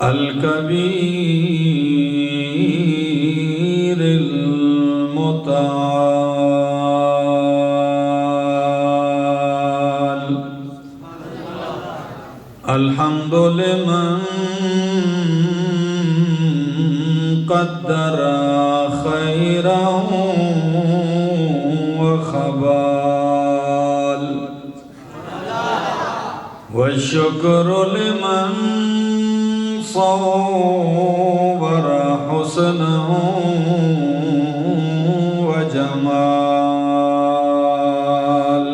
الكبير المتعال الحمد لمن قدر خيرا وخبال والشكر لمن صور حسنا وجمال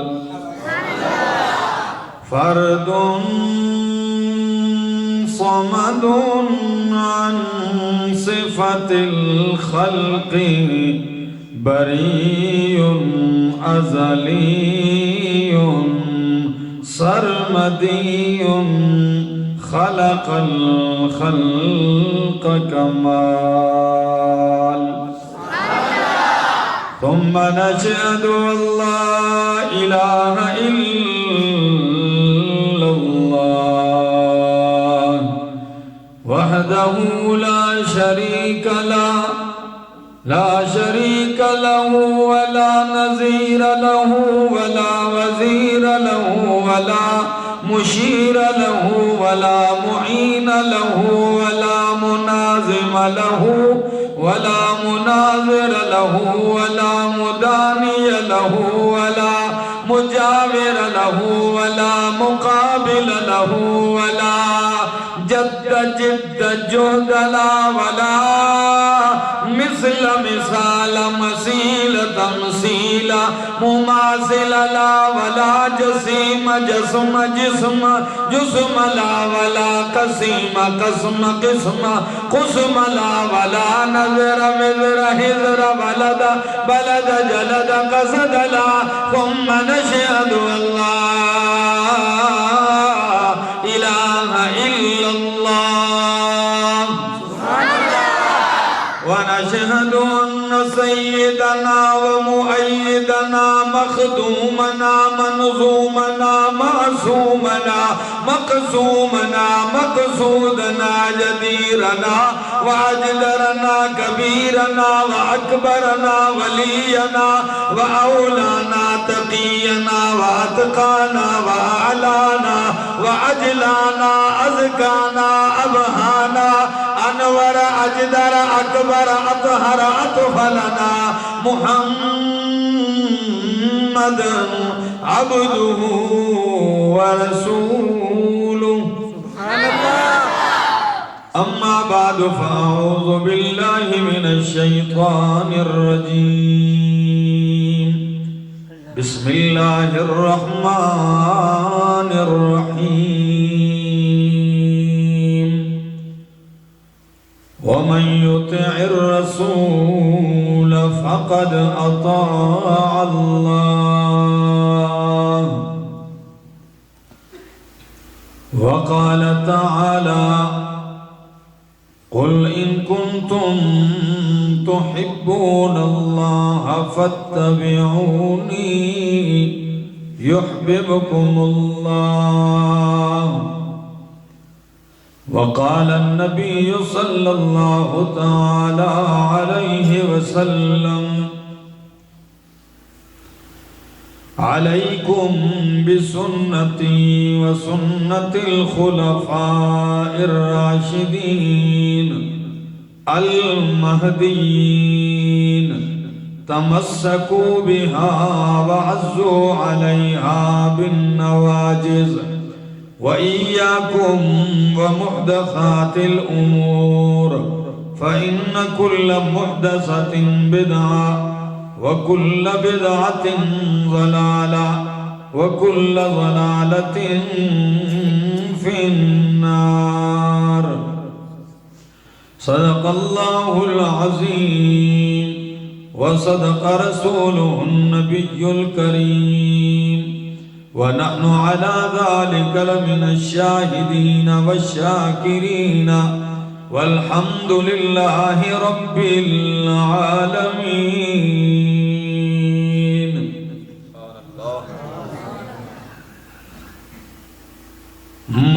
فرد صمد عن صفة الخلق بريء أزلي سرمدي خلق الخلق كمال ثم نشهد أن لا إله إلا الله وحده لا شريك له ولا نظير له ولا وزير له ولا مشير له ولا معين له ولا منازم له ولا مناظر له ولا مداني له ولا مجاور له ولا مقابل له ولا جد جهد لا ولا مثل مثال مثيل تمثيل مماثل لا ولا جسيم جسم لا ولا قسيم قسم لا ولا نذر هذر بلد جلد قصد لا ثم نشهد أن لا إله إلا الله ونشهد أن سيدنا ومؤيدنا مخدومنا منظومنا معصومنا مقسومنا مقصودنا جديرنا وأجدرنا كبيرنا وأكبرنا ولينا وأولانا تقينا وأتقانا وأعلانا وأجلانا أزكانا أبهانا أنور أجدر أكبر أطهر أطفلنا محمد عبده ورسوله أما بعد فأعوذ بالله من الشيطان الرجيم بسم الله الرحمن الرحيم ومن يطع الرسول فقد أطاع الله وقال تعالى قل إن كنتم تحبون الله فاتبعوني يحببكم الله وقال النبي صلى الله تعالى عليه وسلم عليكم بسنتي وسنة الخلفاء الراشدين المهديين تمسكوا بها وعزوا عليها بالنواجذ وإياكم ومحدثات الأمور فإن كل محدثة بدعة وكل بدعة ضلالة وكل ضلالة في النار صدق الله العظيم وصدق رسوله النبي الكريم ونحن على ذلك لمن الشاهدين والشاكرين والحمد لله رب العالمين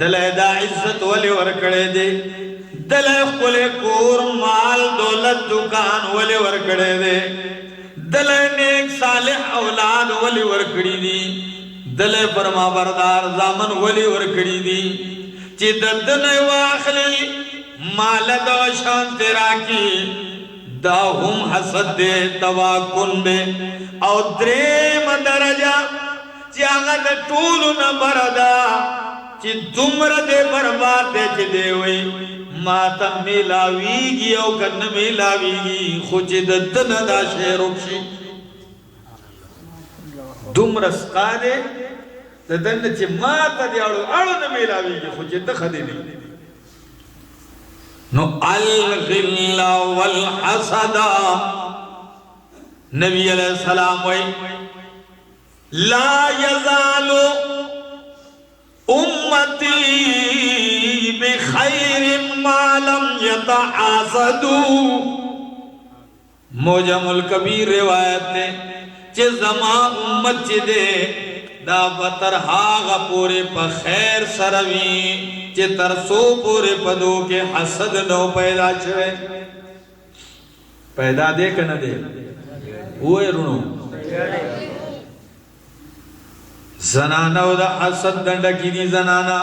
دلے دا عزت ولی ورکڑے دے دلے خلے کور مال دولت دکان ولی ورکڑے دے دلے نیک صالح اولاد ولی ورکڑی دی دلے فرما بردار زامن ولی ورکڑی دی چی ددن واخلی مالد و شان تیرا کی دا ہم حسد دے تواکن دے او دریم درجہ چی آغا دا طول نبردا چی دمر دے برباد دے چی دے وی ماتا میلاویگی او کن میلاویگی خوچی ددن دا شیرکشی دمر سقا دے ددن چی ماتا دے اڑو نمیلاویگی خوچی دخدی دی نو الغل والحسد نبی علیہ السلام وی لا یزال امتی بخیر ما لم یتحاسدو موجم الکبیر روایت نے چی زمان امت چی دے دا بطر ہاغا پورے پا خیر سروی چی ترسو پورے پدو کے حسد نو پیدا چھوے پیدا دے کنا دے ہوئے رونو زنانو دا حسد دنڈکی دی زنانا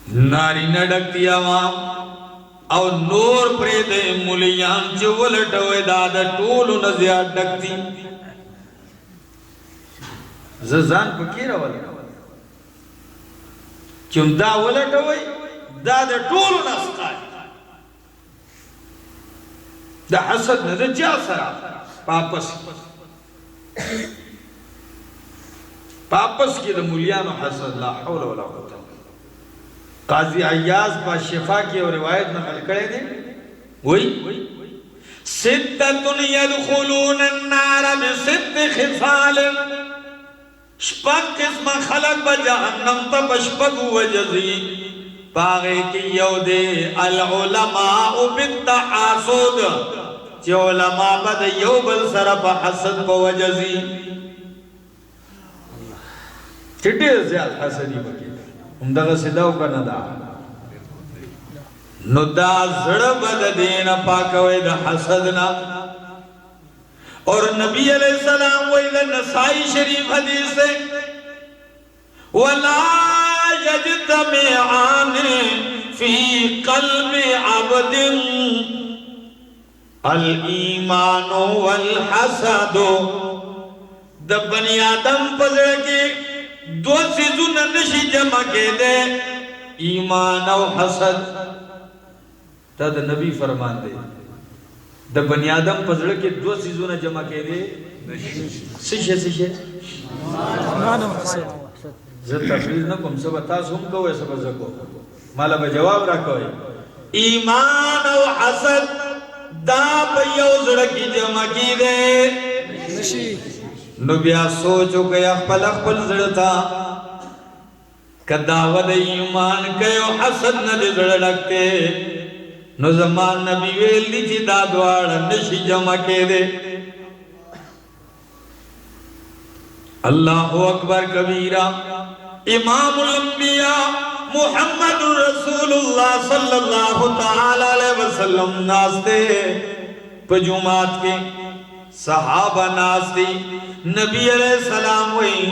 ناری نڈکتی آوام او نور پریدے مولیان چی ولٹوئے دادا ٹولو نزیاد ڈکتی زان پکیرا والا چون دا ولٹوئے دادا ٹولو نسقائی دا حسد ندا جا سرا پاپس کی دا مولیان و حسد لا حول ولا قوة قاضی عیاض با شفا کی اور روایت نقل کرے دے وہی ستتن یدخلون النار بست خفال شپک قسم خلق با جہنم تا بشپک وجزی باغی کی یو دے العلماء بالتعاصد چی علماء با دے یو بل سر با حسد با وجزی چھٹے زیاد حسدی بکی امدغا صداو کا ندا نو دا زڑب دا دین پاکوئی دا حسدنا اور نبی علیہ السلام وی دا نسائی شریف حدیث ہے وَلَا يَجْتَمِعَانِ فِي قَلْبِ عَبْدٍ الْإِيمَانُ وَالْحَسَدُ دا بنی آدم پزر کے دو سیزون نشی جمع کے دے ایمان و حسد تا دا نبی فرمان دے دا بنی آدم پزڑ کے دو سیزون جمع کے دے سشے ایمان و حسد زد تفریز نکم سب تاس ہم کوئے سب زکو مالا بجواب رکھوئے ایمان و حسد دا پیوزڑ کی جمع کی دے نو بیا سوچو کہ اخپل اخپل زڑتا کہ دعوت ایمان کہو حسد نہ دے زڑ لگتے نو زمان نبی ویل دی چی دا دوار نشی جمع کے دے اللہ اکبر کبیرہ امام الانبیاء محمد رسول اللہ صلی اللہ تعالی علیہ وسلم ناستے پجومات کے صحابہ ناستی نبی علیہ السلام ہوئی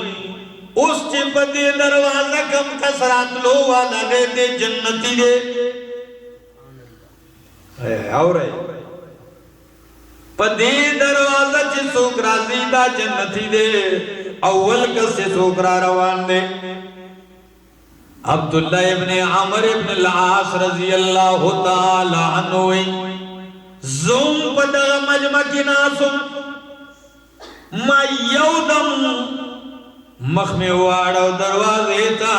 اس چپتے دروازہ کم کسرات لو والا دے دے جنتی دے اور ہے پدے دروازہ چی سوکرا زیدہ جنتی دے اول کسی سوکرا روان دے عبداللہ ابن عمر ابن العاص رضی اللہ تعالی عنوی زوم پدہ مجمع کی ناسم ما یودم مخمی وارو دروازے تا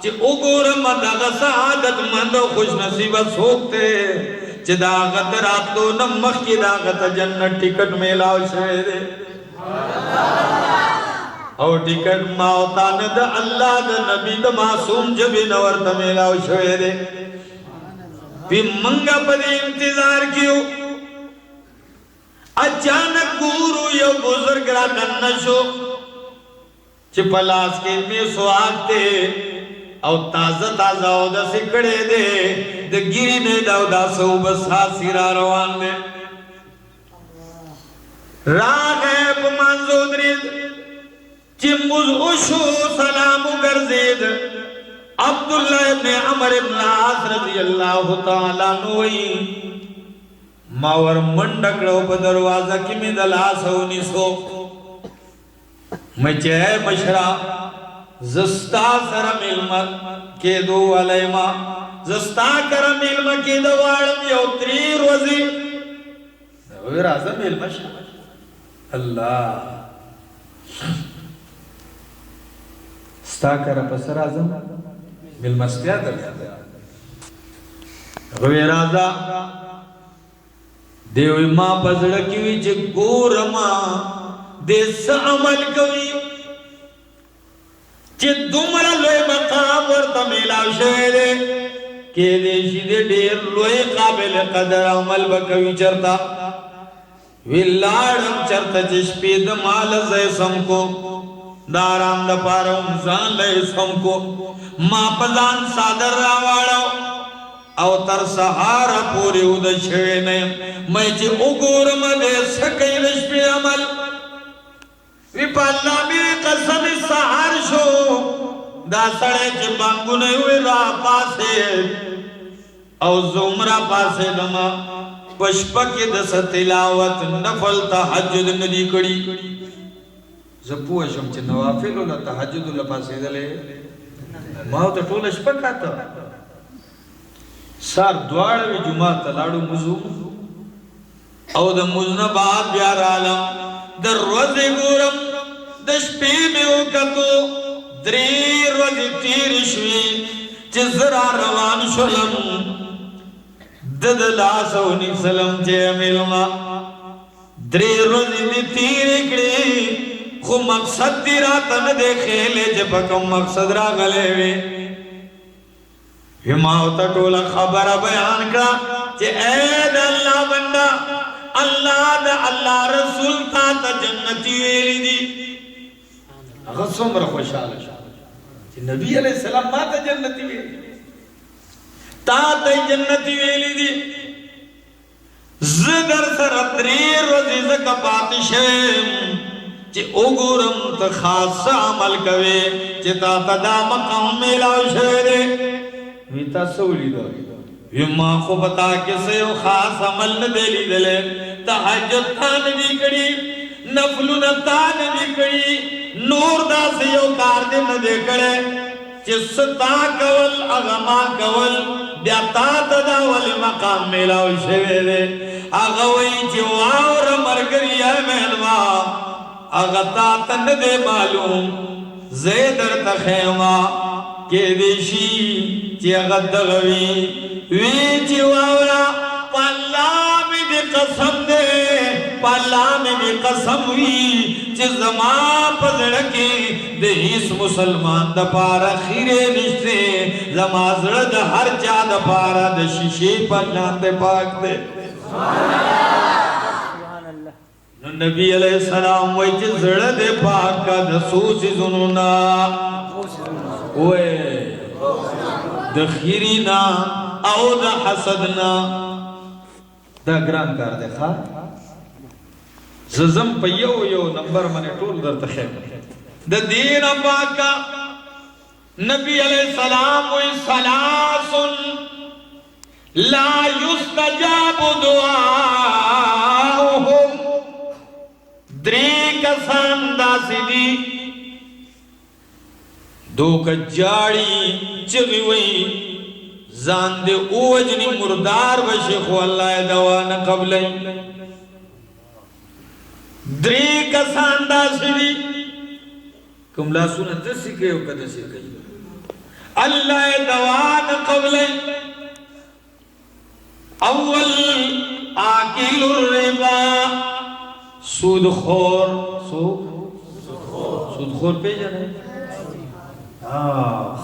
چی اگور مدغ سعادت مند خوش نصیبت سوکتے چی داغت راتو نمخ کی داغت جنت ٹکٹ میلاو شوئے دے اور ٹکٹ ماوتان دا اللہ دا نبی دا معصوم جبی نورت میلاو شوئے دے پی منگا پدے انتظار کیوں اچانک گورو یو بزرگ را ننشو چې پلاس کې می سواته او تازه تازه او د سکړې دې د ګیری نه دا سو بس حاصرا روان دې راغه په منځو درې چې موږ وشو سلام ګرځید عبد الله ابن عمر ابن العاص رضی الله تعالی عنہ ما ور منډکړو په دروازه کې می د لاسونی سو مچه مشرا زستا سره ملما کې دو علیما زستا کر ملما کې دو والم یو 3 ورځې وې راځه ملما الله ستا کر پس راځم ملمستیا درته وې راځه دیوی ما پزړه کې وی چې ګورما دې عمل کوي چې دومره لوی مقام ورته ملاو شوی دی کې دې شي دې ډېر لوی قابل قدر عمل وکوي چرتا ویلاړم چرته چې شپې د مال زې سم کو دارام د پاره ځان له سم کو ما پلان صادر راواړو او تر سهار پورې ود شوی نه مې چې وګورم دې سکه شپې عمل وی پالا می قسم سحر شو دا سړی چې بانګونه وی را پاسه او زمرا پاسه دما پشپکه د ستلاوت نفل تهجد ندی کړي زپو شم چې نوافل ول تهجد ول پاسه دله ما ته ټول شپکاته سار دواړه وی جمعه ته لاړو مزو او د مزنه بعد بیا عالم دروازه ګورم د شپې مې وکړو 3 ورځې تیر شوې چې زرا روان شولم د لاسونی سلام چې ملما 3 ورځې مې تیر کړې خو مقصد دې راته نه دی خېلې چې په کوم مقصد راغلې وې ما ته ټول خبره بیان کړه چې اے د الله بندا الله دا الله رسول تا ته جنتی ویلی دي هغه څومره خوشاله شو چې نبی علیہ السلام ما ته جنتی ویلی تا ته جنتی ویلی دي زدر سره 3 ورځې زکه پاتې شم چې وګورم ته خاص عمل کوي چې تا ته دا مقام ملاو شوی دی وی تاسو ولیدو یما خو بتا کیسه یو خاص عمل نه دی لیدل تهجد تان دی کړي نفل نه تان دی کړي نور دا یو کار دې نه دی کړي چې ستا کول اغما کول بیا تا ته دا ول مقام ملاو شوی دی هغه وی چې واور مرګریا مهلوا هغه تا ته نه دی معلوم زیدر تخیما کې دیشي چې هغه دغوي وی چې واورا پالا می دې قسم دې پالا می دې قسم وی چې زما پزړه کې د هیڅ مسلمان د پاره خیره نشته زما زړه د هر چا د پاره د شیشې په شان ته پاک دې نو نبی علیہ السلام وای چې زړه دې پاک د سوچ زنونا وای د خیرینا او د حسدنا دا ګران کار دی ښا زم په یو نمبر باندې ټول درته خیم د دین پاک نبی علیہ السلام وی ثلاث لا یستجاب دعاؤهم 3 کسان داسې دي دو کجاړي چغي وي ځان دې اوجني مردار وشي خو الله دوا نه قبلې 3 کسان داسې دي کوم لاسونه دسي کوي او کده سي کوي الله دوا نه قبلې اول آکل الربا سود خور پہ جانے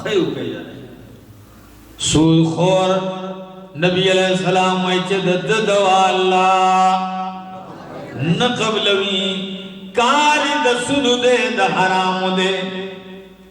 خیو پہ جانے سود خور نبی علیہ السلام ویچد دوا اللہ نقبلوی کاری دا سود دے دا حرام دے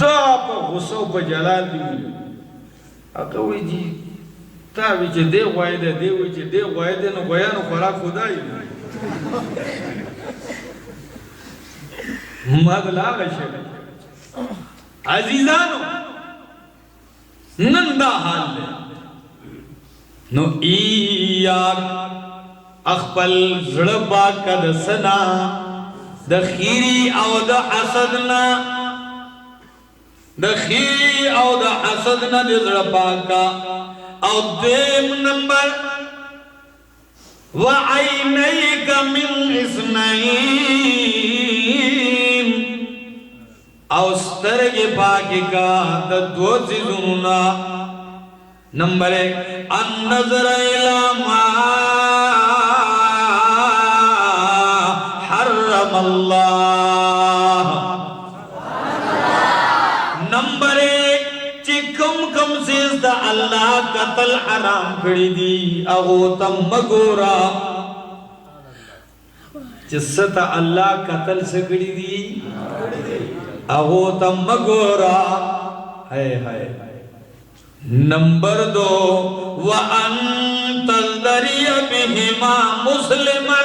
دا په غصو په جلال دی هغه وی جی تا وی چې دی غوای دی دی وی چې دی غوای دی نو غویانو خوراک خدای مدلا غشه عزیزانو نن دا حال دی نو ایاک اخپل زړه پاک د سنا د خیری او د حسدنا د خیری او د حسدنا د زړه پاک او دیم نمبر وعینیک من اثنین او سترګې پاکي کا د دو چیزونو نمبر 1 النظر الى ما حرم الله نمبر 1 چې کم سیز د الله قتل حرام کړی دي او تم مګورا چې ست الله قتل سکړی دي او تم مګورا هاي هاي نمبر 2 وان تذری بهما مسلما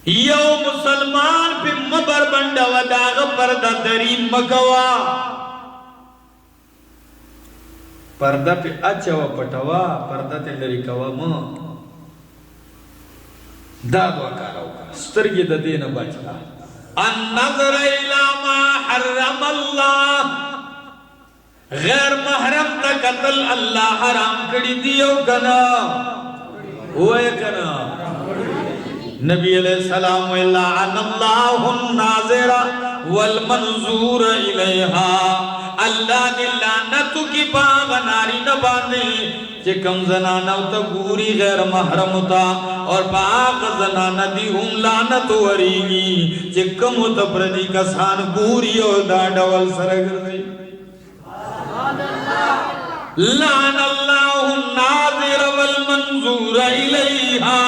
یو مسلمان پہ مبر بنڈا و داغ پردہ دری مکوا پردہ پہ اچھا و پٹوا پردہ تے لری کوا ما دادوا کاراو سترگی دا دین بچا النظر الى ما حرم اللہ غیر محرم تا قتل اللہ حرام کری دیو کنا ہوئے کنا نبی علیہ السلام لعن اللہ الناظر والمنظور الیہا اللہ نے لعنت کی پاغ ناری نبانے چے کم زنانہ تا گوری غیر محرم تا اور پاغ زنانہ دی ہم لعنت وریگی چے کم تا پردی کسان گوری اور دا ڈول سرگر دی لعن اللہ الناظر والمنظور الیہا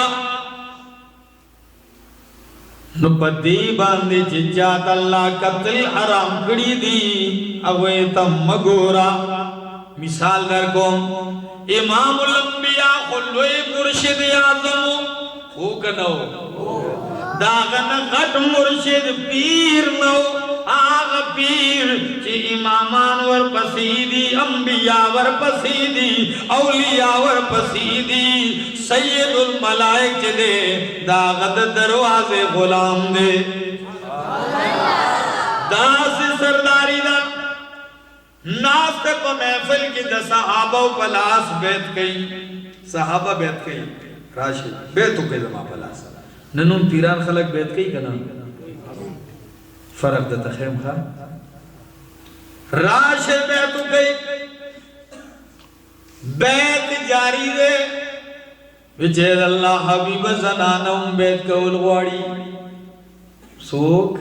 نو پدی باندې چې چاته الله قتل حرام کړی دی اوه تم مګورا مثال در کوم امام الانبیاء خلوی مرشد اعظم هو کنو داغن غټ مرشد پیر نو آغا پیر چې امامان ور پسیدی انبیاء ور پسیدی اولیاء ور پسیدی سید الملائک چه دے داغت دروازے غلام دے داس سرداری دا ناست کو محفل کی دا صحابہ و پلاس بیت کئی صحابہ بیت کئی راشد بیتو کے زمان پلاس ننون پیران خلق بیت کئی کنا فرق دا تخیم خواہ راشد بیتو کئی بیت جاری دے وچید اللہ حبیب زنانم بیت کول غواری سوک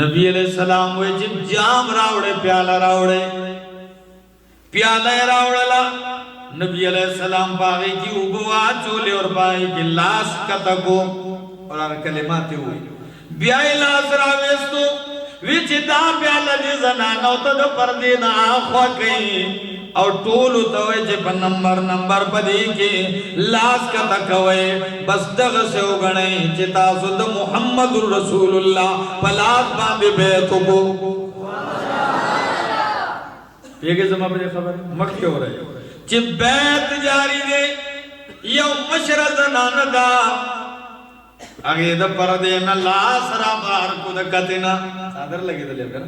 نبی علیہ السلام وی جب جام راوڑے پیالہ راوڑے لا نبی علیہ السلام باغی کی اگوا چولے اور بائی کی لاس کتکو اور آر کلماتی ہوئی بیائی لاس راویستو وچ دا پیالہ دی زنانو تا دو پردین آخوا کئی اور طولو توے جے پا نمبر پدی کی لاس کا تکوے بس دغ سے اگنے چے تاسو دا محمد رسول اللہ پلاس باندے بیتو کو یہ کہ زمان پر خبر مکھ کیوں رہے چے بیت جاری دے یو مشرد ناندا اگے دا پردین لاس را بار کو دکتنا سادر لگے دلے کر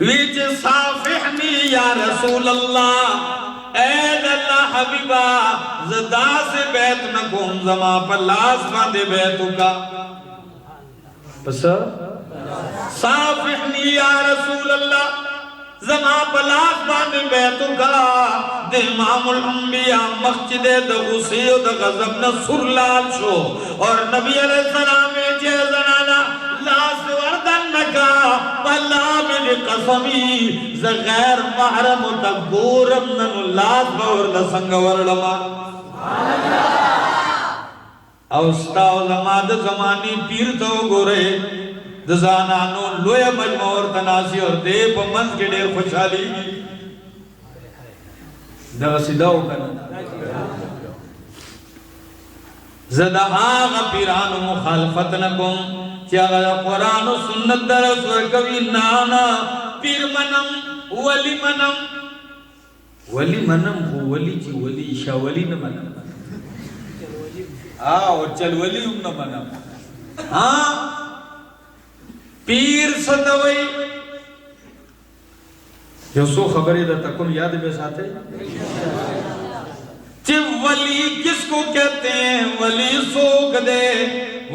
ویچ صافحنی یا رسول اللہ اید اللہ حبیبہ زدہ سے بیت نکون زمان پر لاس باندے بیتو کا پس صافحنی یا رسول اللہ زمان پر لاس باندے بیتو کا دے امام الانبیاء مسجد دا غصی و دا غضب نصر لال شو اور نبی علیہ السلام جے زنانا لاس وردن نکا واللہ من قسمی زغیر محرم تکبورم ننو لاس باور لسنگ ورلما اوستا علماء دا زمانی پیر تو گو رہے د زانانو لوی مجمع ور تناسی اور دې په منځ کې ډېر خوشحالي دا سیداو کنه زدا هغه پیرانو مخالفت نکوم چې هغه قرآن او سنت درس ورکوي نه پیر منم ولی منم ولی منم خو ولی چې ولی شاولی نه منم او چل ولی هم نه منم پیر ستوي یو سو خبرې د تکون یاد به ساتي چې ولی کس کو کہتے ہیں ولی سوک دے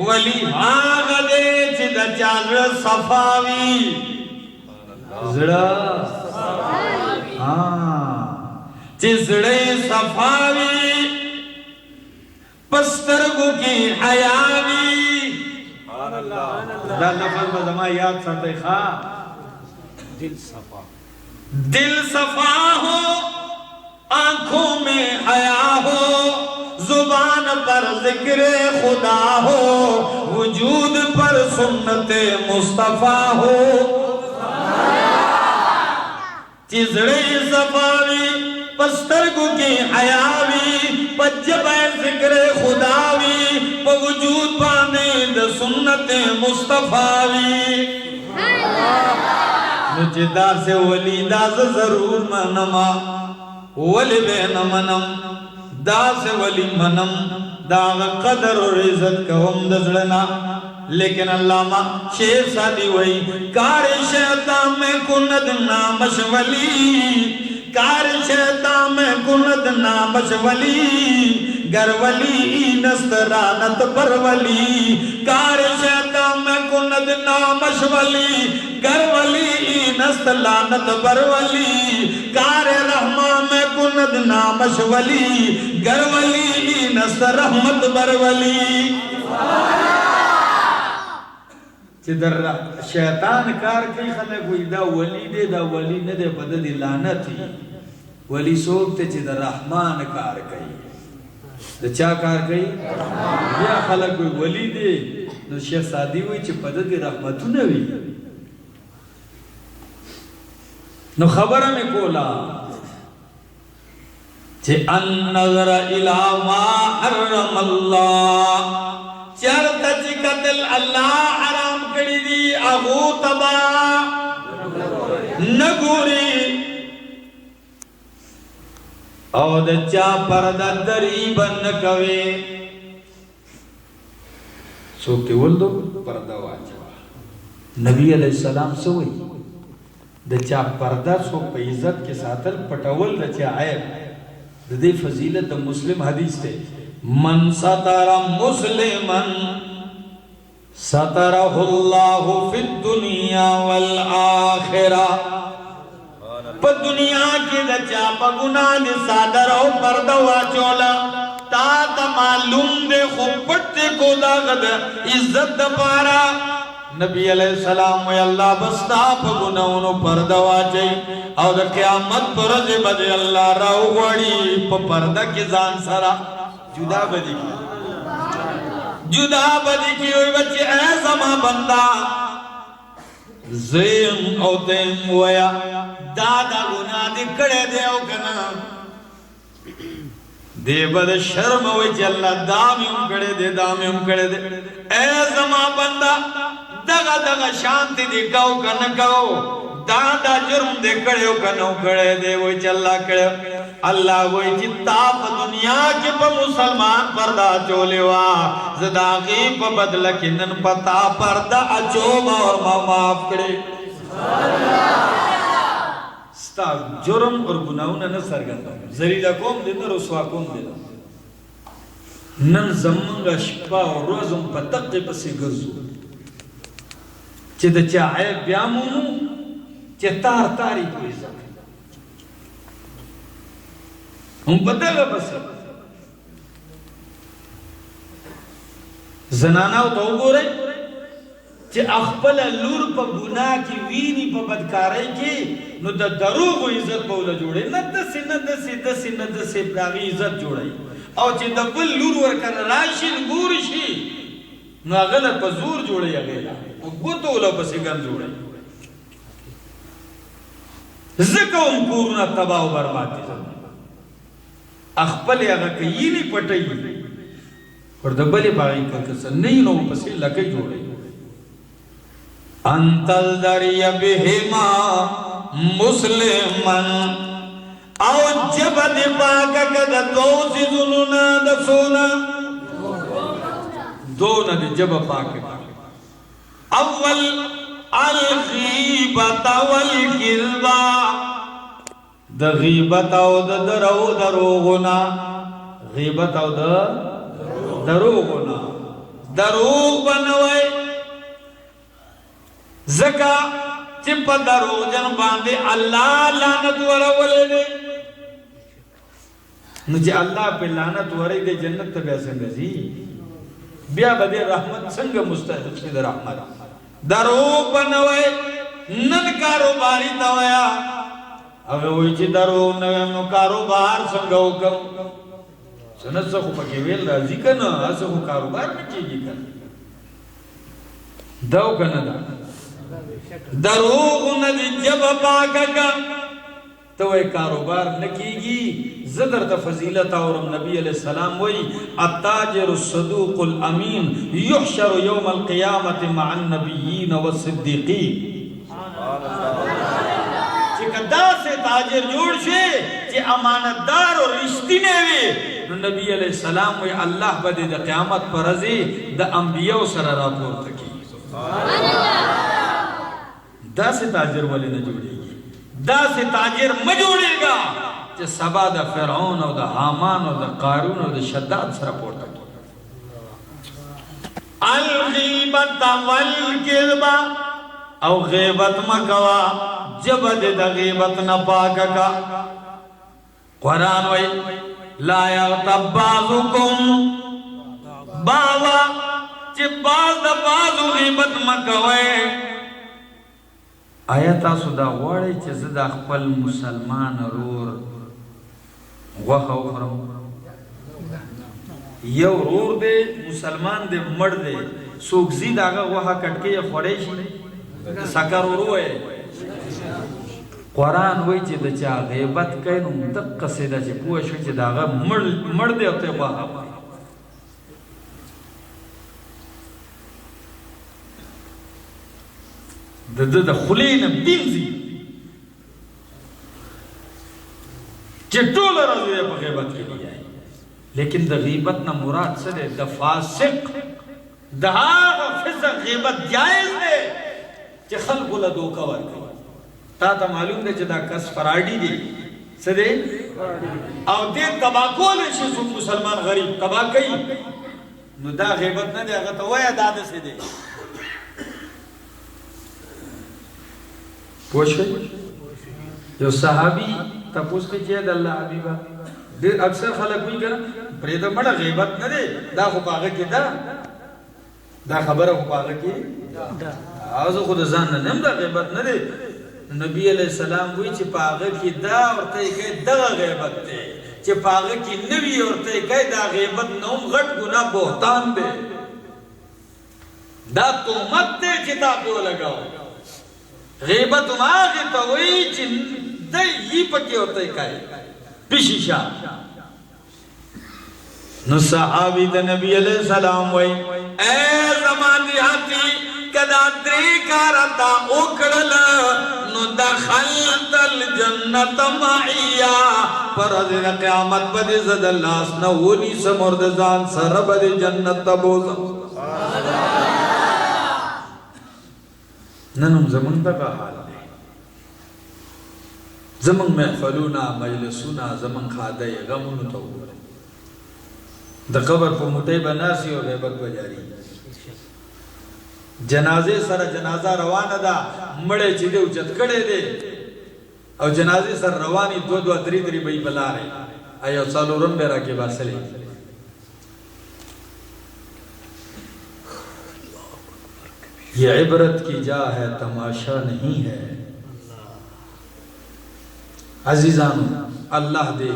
ولی هغه دے چې د چال صفاوي زړه چې زړه صفاوي پسترګو کې حیاوي دا لفظ به زما یاد ساتي ښا دل صفا ہو آنکھوں میں حیا ہو زبان پر ذکر خدا ہو وجود پر سنت مصطفیٰ ہو چیزڑے صفاوی پسترگو کی حیاوی پجب ذکر خداوی وجود پانے د سنت مصطفیٰوی نجدا سے ولی دا ضرور منما ولی بین منم دا سے ولی منم دا قدر و عزت کوم دزڑنا لیکن علامہ شیخ سادی وئی کار شیطان میں کند نامش ولی کار شیطان میں کند نامش ولی گر ولی نست رانت پر ولی کار شیطان میں کند نامش ولی گر ولی نست لانت بر ولی کار رحمان میں کند نامش ولی گر ولی نست رحمت بر ولی چې در شیطان کار کوي خلک وایي دا ولی دی دا ولی نه دی په د لعنت ولی څوک ته چې د رحمان کار کوي د چا کار کوي بیا خلک وایي ولی دی نو شیخ سادی وایي چې په د رحمتونه وي نو خبره مې کوله چې ان نظر الی ما حرم الله چرته چې قتل الله حرام کړی دی هغه تبا نګوري او د چا پرده دری بن کوي څوک ولدو پرده واچوا نبی علیہ السلام سوئی د چا پرده سو په عزت کې ساتل پټول د چا عیب د دې فضیلت د مسلم حدیث ته من ستر مسلمن ستره الله فی الدنیا والآخرہ په دنیا کې د چا په ګناه دې صادر او پرده واچولا تا ته معلوم دې خو پټ کو دا غد عزت د پارا نبی علیہ السلام وی اللہ بستا پا گناونو پردہ واچئی او دا قیامت پر رضی بدی اللہ راو گوڑی پا پردہ کی زان سرا جدا بدی کی ہوئی بچی اے زمان بندہ زیم او دیم ویا دادا گناہ دی کڑے دے او کنا دے بد شرم ہوئی چی اللہ دامیم کڑے دے اے زمان بندہ دغا دغا شانتی دی کاؤ کا نکاؤ دادا جرم دے کڑے کا نو کڑے دے وہی چلا کڑے اللہ وہی جتا پا دنیا کی پا مسلمان پردہ چولے وا زداغی پا بدلکنن پتا پردہ اچوم اور معاف کڑے ستا جرم اور گناہونا نسر گندا زریدہ کوم دینا رسوا کوم دینا نن زمانگا شپا اور روزم پا تقی پسی گرزو چې د چا عیب بیا مونو چې تار تاری کوي هم بدله بس زناناو ته وګورئ چې خپل لور په ګناه کې ویني په بدکارۍ کې نو د دروغو عزت به ول جوړي نه دسې دغه عزت جوړي او چې د بل لور ورکړه راشي ګور شي نو اغل په زور جوړي اغیلا او ګوتو ولا پسې ګن جوړي زکوم کورونه تباہ او برباد دي خپل هغه کینی پټي ور د بلې باغی کس نه نو پسې لکه جوړي انتل دري بهما مسلمان او جبد پاک کد دوسی ظلونا دسونا دونا دی جب پاک اول الغیبت والکذبا دا غیبت او دا دروغنا غیبت او دا دروغنا دروغ بنوئے زکا چپ دروغ جن باندے اللہ لعنت ورولے دے نجی اللہ پہ لعنت ورے دے جنت تبیا سنگزی بیا بدے رحمت سنگ مستحق سے رحمت دروغ بنوئے نن کاروباری تویا اگر وہی چی دروغ نویم نو کاروبار سنگو کم سنت سخو پکی ویل رازی کنا سخو کاروبار میں چیجی کنا دو کنا دا دروغ ندی جب پاکا کا تو اے کاروبار نکی گی زدر تا فضیلت اورم نبی علیہ السلام وی التاجر الصدوق الامین یحشر یوم القیامت مع النبیین والصدیقین چکہ دا سے تاجر جوڑ شے چی امانتدار اور رشتی نوی نبی علیہ السلام وی اللہ بدے دا قیامت پر رضی دا انبیاء سر راپور تکی دا سے تاجر والے نہ جوڑے گی دا سے تاجر مجوڑے گا کہ سبا دا فرعون او دا حامان او دا قارون او دا شداد سر پورتا کی الغیبت والکذبا او غیبت مکوا جبد دا غیبت نپاکا کا قرآن وی لا یغتب بعضکم باوا چی باز دا بازو غیبت مکوئے آیا تاسو دا غواړئ چې زه د خپل مسلمان ورور غوښه وخورم یو ورور دی مسلمان دی مړ دی څوک ځي د هغه غوښه کټکۍ یې خوړی شي سکر ورور وایي قرآن وایي چې د چا غیبت کوي نو دقسې ده چې پوه شو چې د هغه مړ دی او ته یې غوښه د خلین بینزی چه ټول راځي په غیبت کې دی لیکن د غیبت نه مراد څه دی د فاسق د هغه فسق غیبت جائز دی چې خلق له دوکا ورکړي تا ته معلوم دی چې دا کس فراډی دی څه دی او دې تبا کول شي څوک مسلمان غریب تبا کوي نو دا غیبت نه دی هغه ته وایي دا څه دی پوشوی جو صحابی تپوس کے چیئے دا اللہ حبیبہ دیر اکثر خلق ہوئی کرا پریدہ مڑا غیبت نہ دے دا خپاغہ کی دا خبر خپاغہ کی آوازو خود ازان نم دا غیبت نہ دے نبی علیہ السلام ہوئی چی پاغہ کی دا اور تے کہے دا غیبت دے چی پاغہ کی نوی اور تے کہے دا غیبت نوم غٹ گناہ بہتان دے دا تومت دے کتابو لگاو غیبت ماغی توئی چن دی یہ پکی ہوتا ہے کئی پیشی شاہ نو صحابی دا نبی علیہ السلام وی اے زمان دیہاتی کدا دری کارتا اکڑل نو دخلت الجنت معیا پر حضر قیامت بدی زد اللہ سنوونی سمردزان سر بدی جنت تبوزم ننم زمان تکا حال دے زمان محفلونا مجلسونا زمان خادے غمونو تو دا قبر پا مٹے بناسی و غیبت بجاری جنازے سر جنازہ روانہ دا مڑے چی دے اچت کڑے دے او جنازے سر روانی دو دری بئی بلا رہے ایو سالو رن بیرا کے باسلے یہ عبرت کی جا ہے تماشا نہیں ہے عزیزان اللہ دے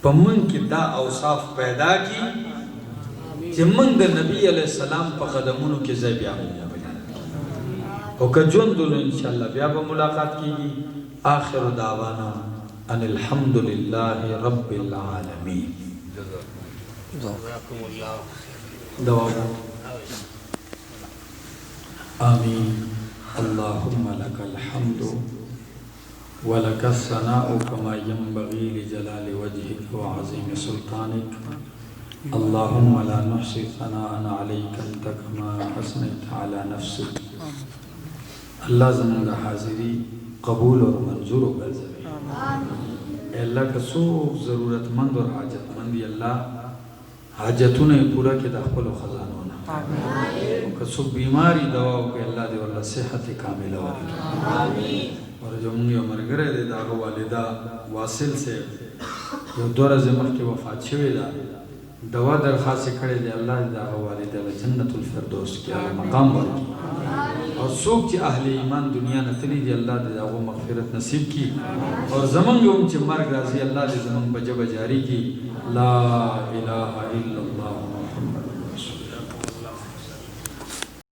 پمن کی دا اوصاف پیدا کی چې موږ د نبی علیہ السلام په قدمونو کې ځای بیا او که ژوند ولرو ان شاء الله بیا به ملاقات کیږي. آخر دعوانا ان الحمد لله رب العالمین. دعا آمین. اللهم لك الحمد ولك الثناء كما ينبغي لجلال وجهك وعظيم سلطانك. اللهم لا نحصي ثناء عليك انت كما اثنيت على نفسك. اللہ زمانہ حاضری قبول اور منظور وګرځوي. الله که څوک ضرورت مند اور حاجت مند دی الله حاجتونه پورا کړي د خپل خزانو نه. که څوک بیماری دوا وکړي الله دې ورله صحت کامله ورکړي. اور جو موږ یو مرګره دی دغه والده واصل سے یو 2 ورځې مخکې وفات شوې ده. دوا درخواست کړې دی الله دې دغه والده له جنت الفردوس کې اعلی مقام ورکړي. اور څوک چې اهل ایمان دنیا نه تللی دی الله دې هغه مغفرت نصیب کړي. اور زمونږ هم چې مرګ راځي الله دې زمونږ په جبه جاری کړي. لا اله الا الله